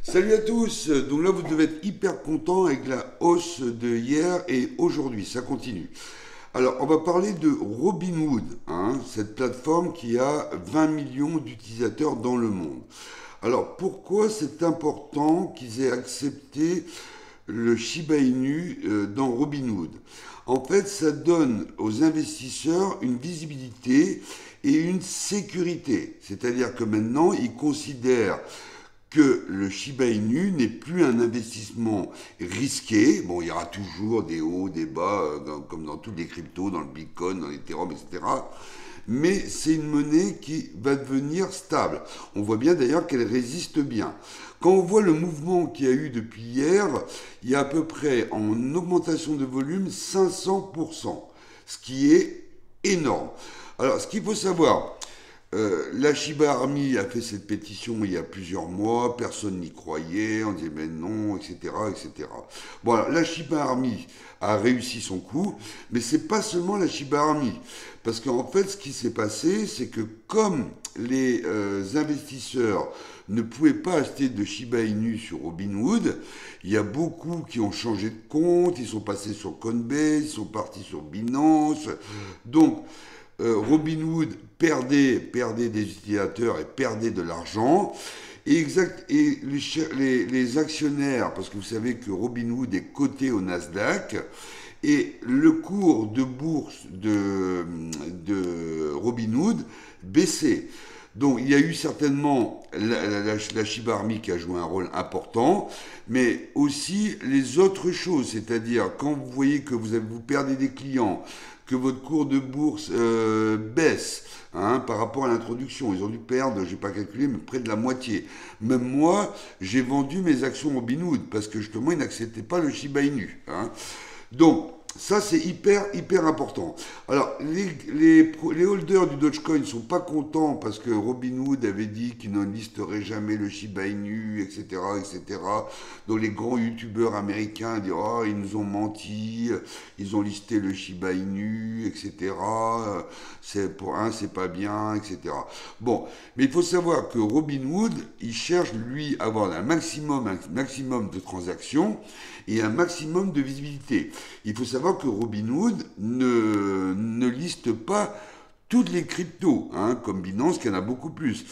Salut à tous, donc là vous devez être hyper content avec la hausse de hier et aujourd'hui, ça continue. Alors on va parler de Robinhood, cette plateforme qui a 20 millions d'utilisateurs dans le monde. Alors pourquoi c'est important qu'ils aient accepté le Shiba Inu dans Robinhood? En fait, ça donne aux investisseurs une visibilité et une sécurité. C'est-à-dire que maintenant, ils considèrent que le Shiba Inu n'est plus un investissement risqué. Bon, il y aura toujours des hauts, des bas, comme dans toutes les cryptos, dans le Bitcoin, dans l'Ethereum, etc. Mais c'est une monnaie qui va devenir stable. On voit bien d'ailleurs qu'elle résiste bien. Quand on voit le mouvement qu'il y a eu depuis hier, il y a à peu près en augmentation de volume 500%, ce qui est énorme. Alors, ce qu'il faut savoir, la Shiba Army a fait cette pétition il y a plusieurs mois, personne n'y croyait, on disait mais non, etc., etc. Bon, alors, la Shiba Army a réussi son coup, mais c'est pas seulement la Shiba Army, parce qu'en fait, ce qui s'est passé, c'est que comme les investisseurs ne pouvaient pas acheter de Shiba Inu sur Robinhood, il y a beaucoup qui ont changé de compte, ils sont passés sur Coinbase, ils sont partis sur Binance, donc Robinhood perdait des utilisateurs et perdait de l'argent. Et les actionnaires, parce que vous savez que Robinhood est coté au Nasdaq, et le cours de bourse de Robinhood baissait. Donc il y a eu certainement la Shiba Army qui a joué un rôle important, mais aussi les autres choses, c'est-à-dire quand vous voyez que vous perdez des clients, que votre cours de bourse baisse par rapport à l'introduction. Ils ont dû perdre, je n'ai pas calculé, mais près de la moitié. Même moi, j'ai vendu mes actions Robinhood parce que justement, ils n'acceptaient pas le Shiba Inu. Donc, ça, c'est hyper important. Alors, les holders du Dogecoin ne sont pas contents parce que Robinhood avait dit qu'il ne listerait jamais le Shiba Inu, etc., etc. Donc, les grands youtubeurs américains disent oh, ils nous ont menti, ils ont listé le Shiba Inu, etc. C'est pas bien, etc. Bon, mais il faut savoir que Robinhood, il cherche, lui, à avoir un maximum de transactions et un maximum de visibilité. Il faut savoir que Robinhood ne liste pas toutes les cryptos, comme Binance, qui en a beaucoup plus.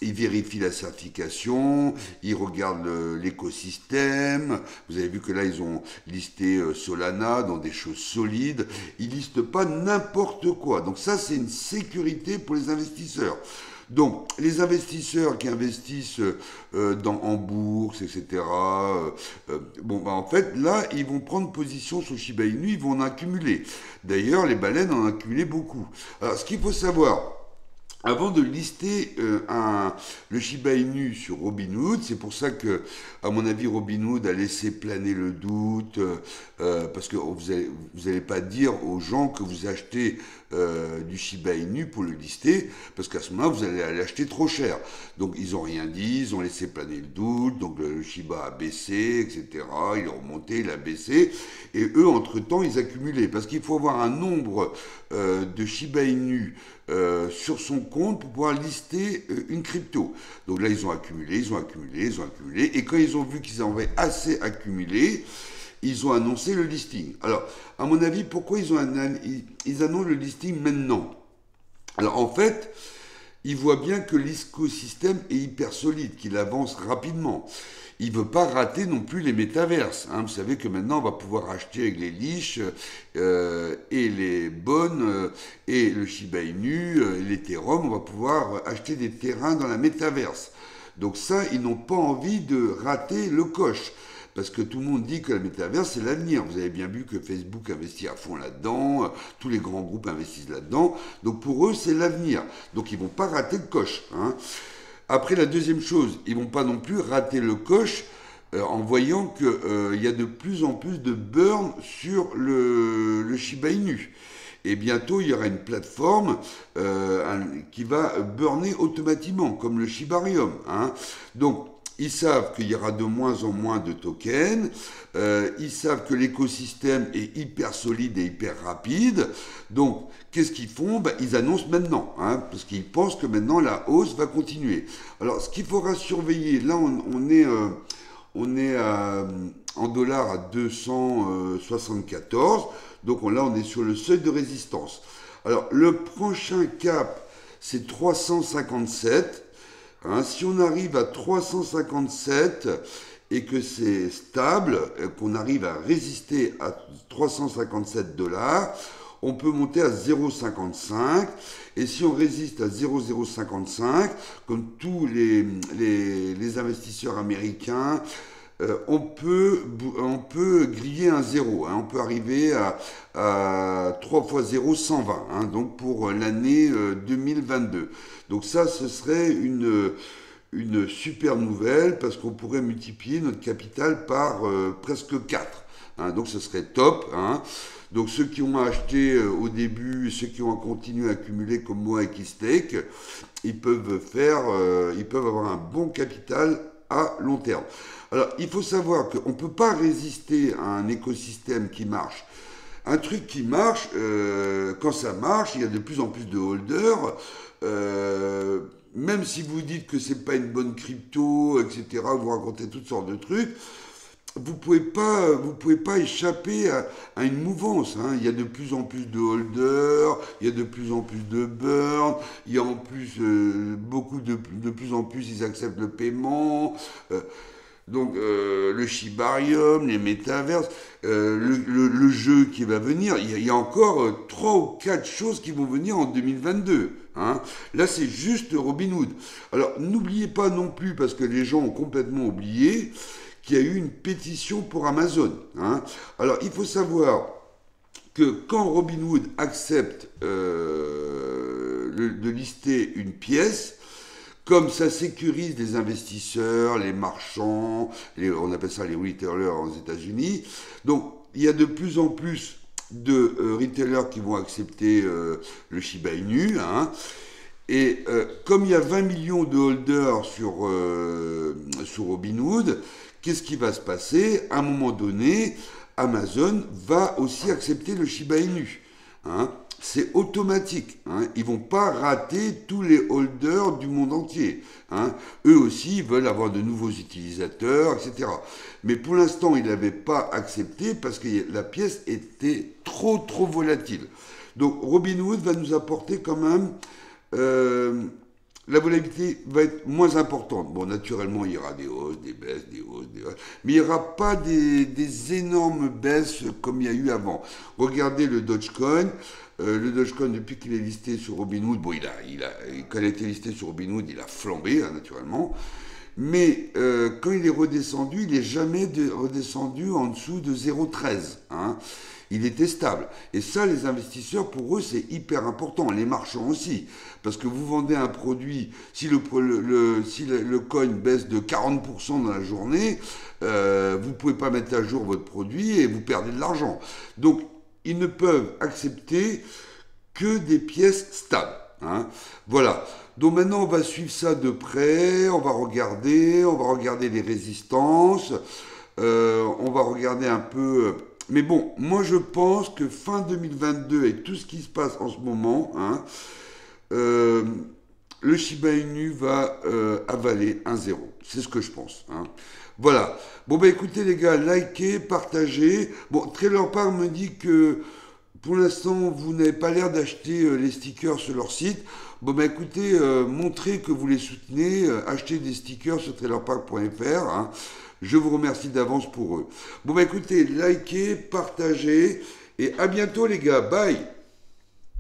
Il vérifie la certification, il regarde l'écosystème. Vous avez vu que là, ils ont listé Solana dans des choses solides. Ils listent pas n'importe quoi. Donc ça, c'est une sécurité pour les investisseurs. Donc, les investisseurs qui investissent en bourse, etc., en fait, là, ils vont prendre position sur Shiba Inu, ils vont en accumuler. D'ailleurs, les baleines en ont accumulé beaucoup. Alors, ce qu'il faut savoir, avant de lister le Shiba Inu sur Robinhood, c'est pour ça que, à mon avis, Robinhood a laissé planer le doute, parce que vous allez pas dire aux gens que vous achetez du Shiba Inu pour le lister, parce qu'à ce moment-là, vous allez l'acheter trop cher. Donc, ils ont rien dit, ils ont laissé planer le doute, donc le Shiba a baissé, etc., il est remonté, il a baissé, et eux, entre-temps, ils accumulaient, parce qu'il faut avoir un nombre de Shiba Inu sur son compte pour pouvoir lister une crypto. Donc là, ils ont accumulé, et quand ils ont vu qu'ils en avaient assez accumulé, ils ont annoncé le listing. Alors, à mon avis, pourquoi ils annoncent le listing maintenant? Alors, en fait, ils voient bien que l'écosystème est hyper solide, qu'il avance rapidement. Il ne veut pas rater non plus les métaverses. Vous savez que maintenant, on va pouvoir acheter avec les leash et les bonnes et le Shiba Inu, l'Ethereum, on va pouvoir acheter des terrains dans la métaverse. Donc ça, ils n'ont pas envie de rater le coche. Parce que tout le monde dit que la métaverse, c'est l'avenir. Vous avez bien vu que Facebook investit à fond là-dedans, tous les grands groupes investissent là-dedans. Donc pour eux, c'est l'avenir. Donc ils ne vont pas rater le coche. Après, la deuxième chose, ils ne vont pas non plus rater le coche en voyant qu'il y a de plus en plus de burn sur le Shiba Inu. Et bientôt, il y aura une plateforme qui va burner automatiquement, comme le Shibarium. Donc, ils savent qu'il y aura de moins en moins de tokens, ils savent que l'écosystème est hyper solide et hyper rapide, donc qu'est-ce qu'ils font? Ils annoncent maintenant, parce qu'ils pensent que maintenant la hausse va continuer. Alors ce qu'il faudra surveiller, là on est on est en dollars à 274. Donc là, on est sur le seuil de résistance. Alors, le prochain cap, c'est 357. Hein, si on arrive à 357 et que c'est stable, qu'on arrive à résister à 357 $, on peut monter à 0,55. Et si on résiste à 0,055, comme tous les investisseurs américains, on peut griller un 0. Hein, on peut arriver à 3 fois 0, 120. Hein, donc pour l'année 2022. Donc ça, ce serait une super nouvelle parce qu'on pourrait multiplier notre capital par presque 4. Hein, donc ce serait top. Hein. Donc ceux qui ont acheté au début, ceux qui ont continué à accumuler comme moi et Keystake, ils peuvent avoir un bon capital à long terme. Alors il faut savoir qu'on ne peut pas résister à un écosystème qui marche. Un truc qui marche, quand ça marche, il y a de plus en plus de holders. Même si vous dites que c'est pas une bonne crypto, etc., vous racontez toutes sortes de trucs, vous pouvez pas échapper à une mouvance. Hein. Il y a de plus en plus de holders, il y a de plus en plus de burn, il y a en plus de plus en plus ils acceptent le paiement. Donc le Shibarium, les métaverses, le jeu qui va venir, il y a encore 3 ou 4 choses qui vont venir en 2022. Hein. Là, c'est juste Robinhood. Alors, n'oubliez pas non plus, parce que les gens ont complètement oublié, qu'il y a eu une pétition pour Amazon. Hein. Alors, il faut savoir que quand Robinhood accepte de lister une pièce, comme ça sécurise les investisseurs, les marchands, on appelle ça les retailers aux États-Unis. Donc, il y a de plus en plus de retailers qui vont accepter le Shiba Inu. Hein. Et comme il y a 20 millions de holders sur Robinhood, qu'est-ce qui va se passer? À un moment donné, Amazon va aussi accepter le Shiba Inu. Hein. C'est automatique. Hein. Ils vont pas rater tous les holders du monde entier. Hein. Eux aussi veulent avoir de nouveaux utilisateurs, etc. Mais pour l'instant, ils n'avaient pas accepté parce que la pièce était trop volatile. Donc Robinhood va nous apporter quand même... la volatilité va être moins importante. Bon, naturellement, il y aura des hausses, des baisses, des hausses, des hausses. Mais il n'y aura pas des énormes baisses comme il y a eu avant. Regardez le Dogecoin. Le Dogecoin, depuis qu'il est listé sur Robinhood, bon, quand il a été listé sur Robinhood, il a flambé, hein, naturellement. Mais quand il est redescendu, il n'est jamais redescendu en dessous de 0,13. Hein. Il était stable. Et ça, les investisseurs, pour eux, c'est hyper important. Les marchands aussi. Parce que vous vendez un produit, si le coin baisse de 40% dans la journée, vous ne pouvez pas mettre à jour votre produit et vous perdez de l'argent. Donc, ils ne peuvent accepter que des pièces stables. Hein. Voilà. Donc maintenant, on va suivre ça de près, on va regarder les résistances, on va regarder un peu... Mais bon, moi je pense que fin 2022, et tout ce qui se passe en ce moment, hein, le Shiba Inu va avaler 1,0. C'est ce que je pense. Hein. Voilà. Bon, bah écoutez les gars, likez, partagez. Bon, Trailer Park me dit que pour l'instant, vous n'avez pas l'air d'acheter les stickers sur leur site. Bon, bah écoutez, montrez que vous les soutenez, achetez des stickers sur trailerpark.fr. Hein. Je vous remercie d'avance pour eux. Bon, bah écoutez, likez, partagez, et à bientôt les gars. Bye!